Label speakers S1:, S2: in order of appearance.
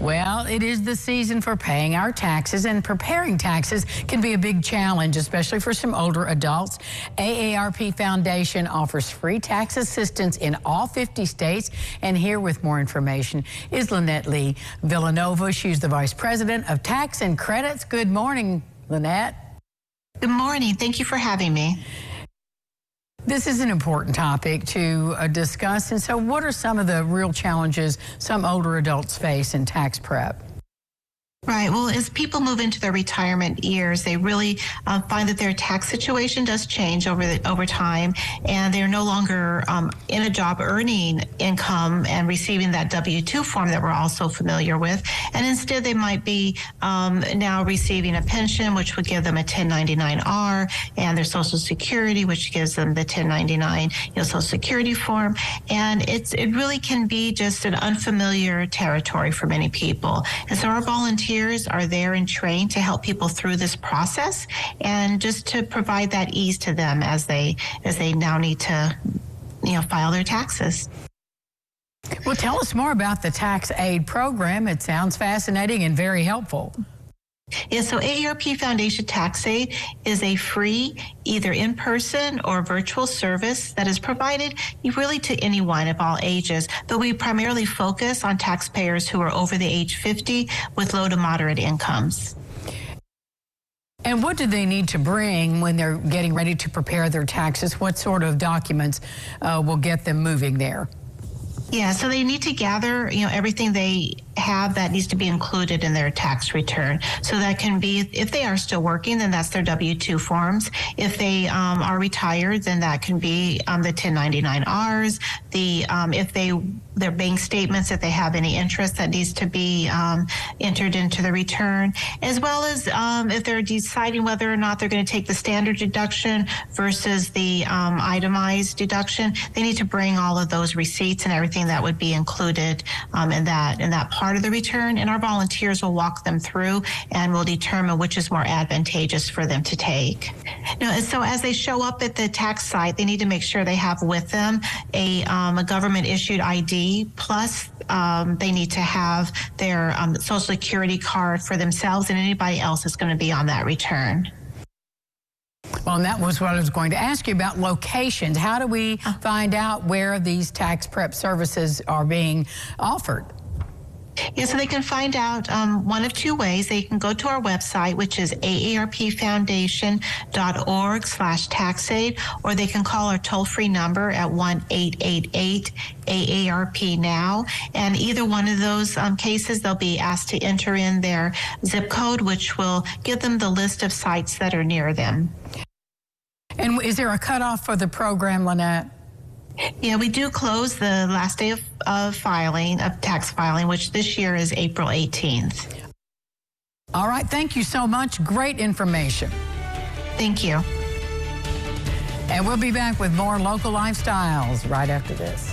S1: Well, it is the season for paying our taxes, and preparing taxes can be a big challenge, especially for some older adults. AARP Foundation offers free tax assistance in all 50 states, and here with more information is Lynette Lee Villanova. She's the Vice President of Tax and Credits. Good morning, Lynette.
S2: Good morning. Thank you for having me.
S1: This is an important topic to discuss, and so what are some of the real challenges some older adults face in tax prep?
S2: Right. Well, as people move into their retirement years, they really find that their tax situation does change over time, and they're no longer in a job earning income and receiving that W-2 form that we're also familiar with. And instead, they might be now receiving a pension, which would give them a 1099-R, and their Social Security, which gives them the 1099 Social Security form. And it really can be just an unfamiliar territory for many people. And so our volunteers are there and trained to help people through this process, and just to provide that ease to them as they now need to file their taxes.
S1: Well, tell us more about the tax aid program. It sounds fascinating and very helpful.
S2: Yeah, so AARP Foundation Tax Aid is a free, either in-person or virtual service that is provided really to anyone of all ages, but we primarily focus on taxpayers who are over the age 50 with low to moderate incomes.
S1: And what do they need to bring when they're getting ready to prepare their taxes? What sort of documents will get them moving there?
S2: Yeah, so they need to gather, everything they have that needs to be included in their tax return. So that can be, if they are still working, then that's their W-2 forms. If they are retired, then that can be the 1099-Rs. If their bank statements, if they have any interest that needs to be entered into the return, as well as if they're deciding whether or not they're going to take the standard deduction versus the itemized deduction, they need to bring all of those receipts and everything that would be included in that part of the return, and our volunteers will walk them through and will determine which is more advantageous for them to take. Now, so as they show up at the tax site, they need to make sure they have with them a government issued ID, plus they need to have their Social Security card for themselves and anybody else that's going to be on that return.
S1: Well, and that was what I was going to ask you about, locations. How do we find out where these tax prep services are being offered?
S2: Yeah, so they can find out one of two ways. They can go to our website, which is aarpfoundation.org/taxaid, or they can call our toll-free number at 1-888-AARP-NOW. And either one of those cases, they'll be asked to enter in their zip code, which will give them the list of sites that are near them.
S1: And is there a cutoff for the program, Lynette?
S2: Yeah, we do close the last day of tax filing, which this year is April 18th.
S1: All right, thank you so much. Great information.
S2: Thank you.
S1: And we'll be back with more local lifestyles right after this.